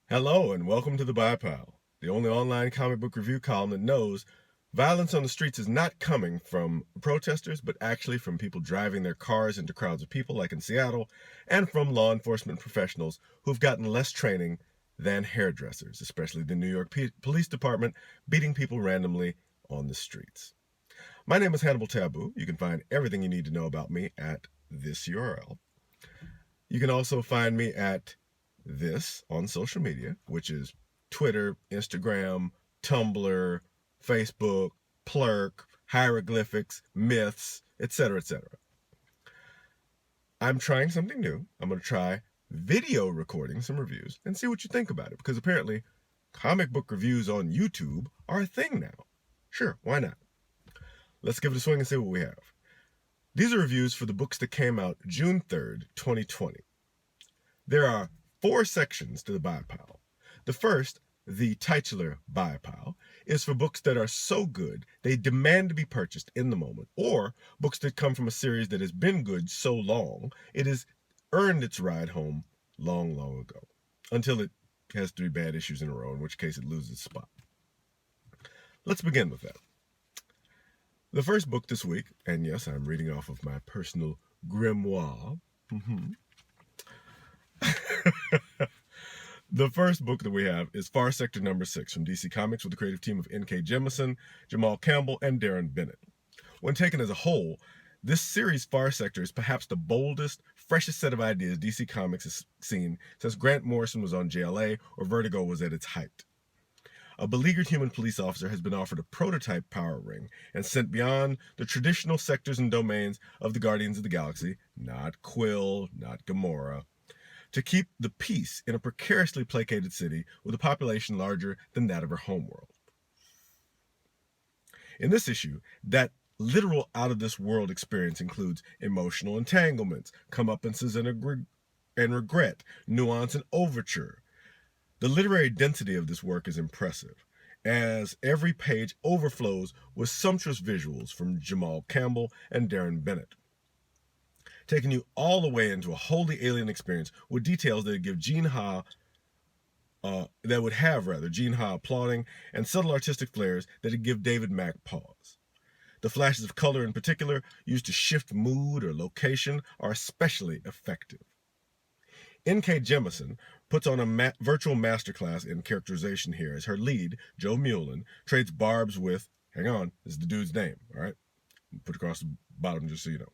Hello and welcome to the BiPal, the only online comic book review column that knows violence on the streets is not coming from protesters, but actually from people driving their cars into crowds of people like in Seattle, and from law enforcement professionals who've gotten less training than hairdressers, especially the New York Police Department beating people randomly on the streets. My name is Hannibal Tabu. You can find everything you need to know about me at this URL. You can also find me at this on social media, which is Twitter, Instagram, Tumblr, Facebook, Plurk, hieroglyphics, myths, etc., etc. I'm trying something new. I'm going to try video recording some reviews and see what you think about it, because apparently comic book reviews on YouTube are a thing now. Sure, why not? Let's give it a swing and see what we have. These are reviews for the books that came out June 3rd, 2020. There are 4 sections to the BiPal. The first, the titular BiPal, is for books that are so good they demand to be purchased in the moment, or books that come from a series that has been good so long it has earned its ride home long, long ago, until it has 3 bad issues in a row, in which case it loses its spot. Let's begin with that. The first book this week, and yes, I'm reading off of my personal grimoire. The first book that we have is Far Sector number 6 from DC Comics with the creative team of N.K. Jemisin, Jamal Campbell, and Darren Bennett. When taken as a whole, this series Far Sector is perhaps the boldest, freshest set of ideas DC Comics has seen since Grant Morrison was on JLA or Vertigo was at its height. A beleaguered human police officer has been offered a prototype power ring and sent beyond the traditional sectors and domains of the Guardians of the Galaxy, not Quill, not Gamora, to keep the peace in a precariously placated city with a population larger than that of her homeworld. In this issue, that literal out-of-this-world experience includes emotional entanglements, comeuppances and regret, nuance and overture. The literary density of this work is impressive, as every page overflows with sumptuous visuals from Jamal Campbell and Darren Bennett, taking you all the way into a wholly alien experience with details that would have Gene Ha applauding, and subtle artistic flares that would give David Mack pause. The flashes of color in particular, used to shift mood or location, are especially effective. N.K. Jemisin puts on a virtual masterclass in characterization here as her lead, Joe Mullen, trades barbs with, hang on, this is the dude's name, all right? Put across the bottom just so you know.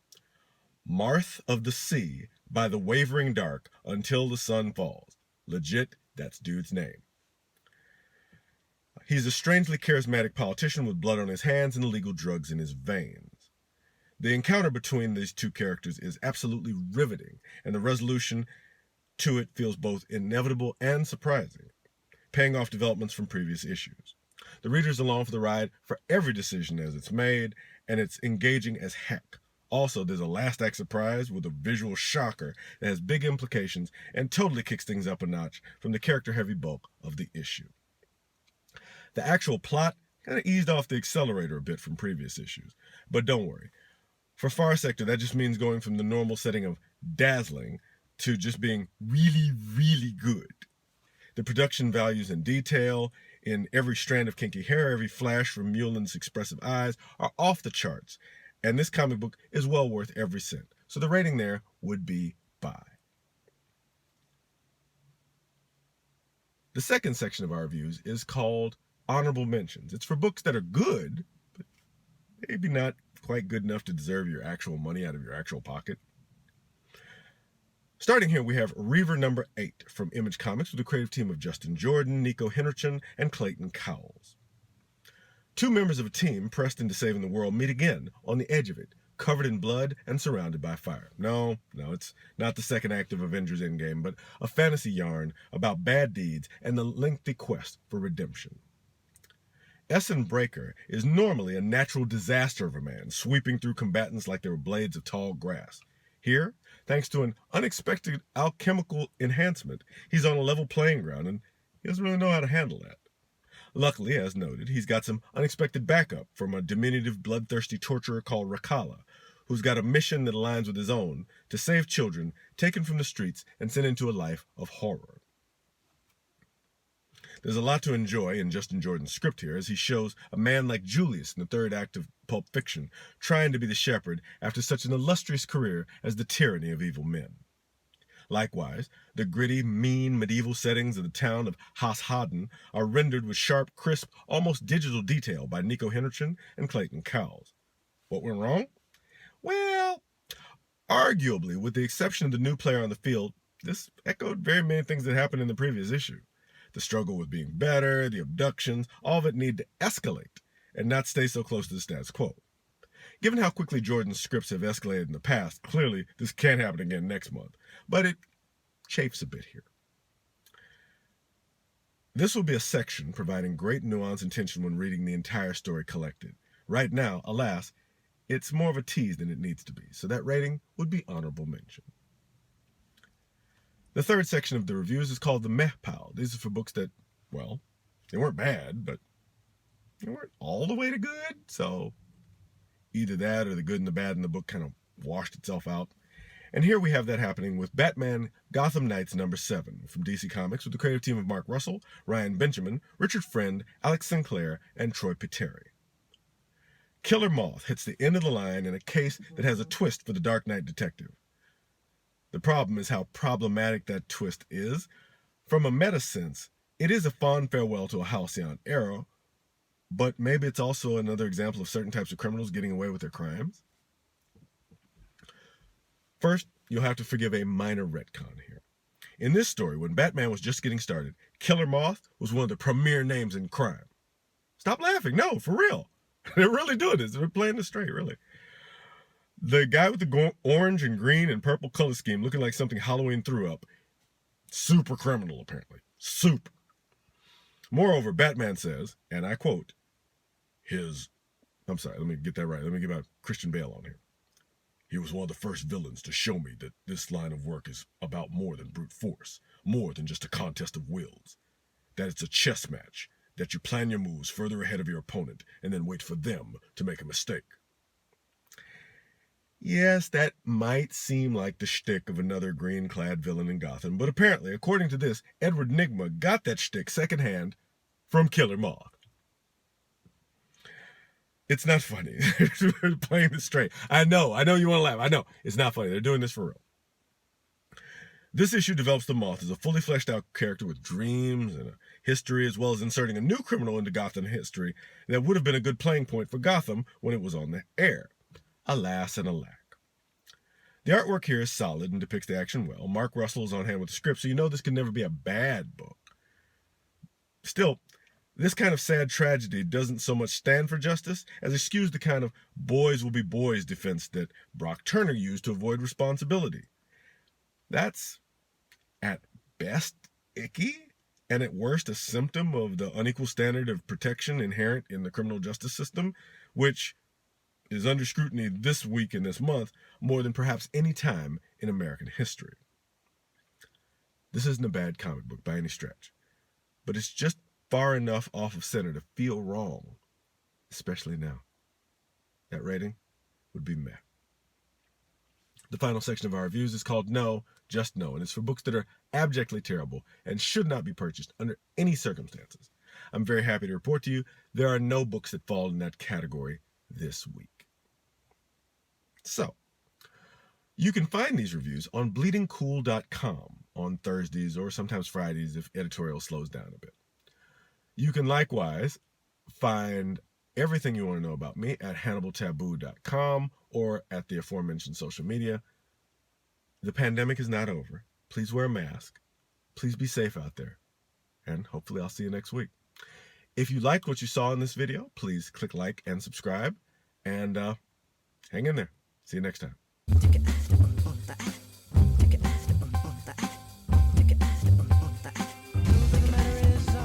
Marth of the Sea by the wavering dark until the sun falls. Legit, that's dude's name. He's a strangely charismatic politician with blood on his hands and illegal drugs in his veins. The encounter between these two characters is absolutely riveting, and the resolution to it feels both inevitable and surprising, paying off developments from previous issues. The reader's along for the ride for every decision as it's made, and it's engaging as heck. Also, there's a last act surprise with a visual shocker that has big implications and totally kicks things up a notch from the character-heavy bulk of the issue. The actual plot kind of eased off the accelerator a bit from previous issues, but don't worry. For Far Sector, that just means going from the normal setting of dazzling to just being really, really good. The production values and detail in every strand of kinky hair, every flash from Mullen's expressive eyes are off the charts, and this comic book is well worth every cent. So the rating there would be buy. The second section of our reviews is called Honorable Mentions. It's for books that are good, but maybe not quite good enough to deserve your actual money out of your actual pocket. Starting here, we have Reaver number 8 from Image Comics with the creative team of Justin Jordan, Nico Henrichon, and Clayton Cowles. 2 members of a team pressed into saving the world meet again on the edge of it, covered in blood and surrounded by fire. No, it's not the second act of Avengers Endgame, but a fantasy yarn about bad deeds and the lengthy quest for redemption. Essen Breaker is normally a natural disaster of a man, sweeping through combatants like they were blades of tall grass. Here, thanks to an unexpected alchemical enhancement, he's on a level playing ground, and he doesn't really know how to handle that. Luckily, as noted, he's got some unexpected backup from a diminutive, bloodthirsty torturer called Rakala, who's got a mission that aligns with his own to save children taken from the streets and sent into a life of horror. There's a lot to enjoy in Justin Jordan's script here, as he shows a man like Julius in the third act of Pulp Fiction trying to be the shepherd after such an illustrious career as the tyranny of evil men. Likewise, the gritty, mean medieval settings of the town of Hashaden are rendered with sharp, crisp, almost digital detail by Nico Henderson and Clayton Cowles. What went wrong? Well, arguably, with the exception of the new player on the field, this echoed very many things that happened in the previous issue. The struggle with being better, the abductions, all of it need to escalate and not stay so close to the status quo. Given how quickly Jordan's scripts have escalated in the past, clearly this can't happen again next month, but it chafes a bit here. This will be a section providing great nuance and tension when reading the entire story collected. Right now, alas, it's more of a tease than it needs to be, so that rating would be honorable mention. The third section of the reviews is called the Meh Pile. These are for books that, well, they weren't bad, but they weren't all the way to good, so either that or the good and the bad in the book kind of washed itself out. And here we have that happening with Batman Gotham Knights #7 from DC Comics with the creative team of Mark Russell, Ryan Benjamin, Richard Friend, Alex Sinclair, and Troy Peteri. Killer Moth hits the end of the line in a case that has a twist for the Dark Knight detective. The problem is how problematic that twist is. From a meta sense, it is a fond farewell to a halcyon era, but maybe it's also another example of certain types of criminals getting away with their crimes. First, you'll have to forgive a minor retcon here. In this story, when Batman was just getting started, Killer Moth was one of the premier names in crime. Stop laughing. No, for real. They're really doing this. They're playing this straight, really. The guy with the orange and green and purple color scheme looking like something Halloween threw up. Super criminal, apparently. Super. Moreover, Batman says, and I quote, I'm sorry, let me get that right. Let me get my Christian Bale on here. He was one of the first villains to show me that this line of work is about more than brute force, more than just a contest of wills. That it's a chess match, that you plan your moves further ahead of your opponent and then wait for them to make a mistake. Yes, that might seem like the shtick of another green-clad villain in Gotham, but apparently, according to this, Edward Nygma got that shtick secondhand from Killer Moth. It's not funny. They're playing this straight. I know you want to laugh. I know. It's not funny. They're doing this for real. This issue develops the Moth as a fully fleshed out character with dreams and a history, as well as inserting a new criminal into Gotham history that would have been a good playing point for Gotham when it was on the air. Alas and alack. The artwork here is solid and depicts the action well. Mark Russell is on hand with the script, so you know this could never be a bad book. Still, this kind of sad tragedy doesn't so much stand for justice as eschews the kind of boys will be boys defense that Brock Turner used to avoid responsibility. That's, at best, icky, and at worst a symptom of the unequal standard of protection inherent in the criminal justice system, which is under scrutiny this week and this month more than perhaps any time in American history. This isn't a bad comic book by any stretch, but it's just far enough off of center to feel wrong, especially now. That rating would be meh. The final section of our reviews is called No, Just No, and it's for books that are abjectly terrible and should not be purchased under any circumstances. I'm very happy to report to you there are no books that fall in that category this week. So, you can find these reviews on bleedingcool.com on Thursdays or sometimes Fridays if editorial slows down a bit. You can likewise find everything you want to know about me at HannibalTabu.com or at the aforementioned social media. The pandemic is not over. Please wear a mask. Please be safe out there. And hopefully I'll see you next week. If you liked what you saw in this video, please click like and subscribe. And hang in there. See you next time.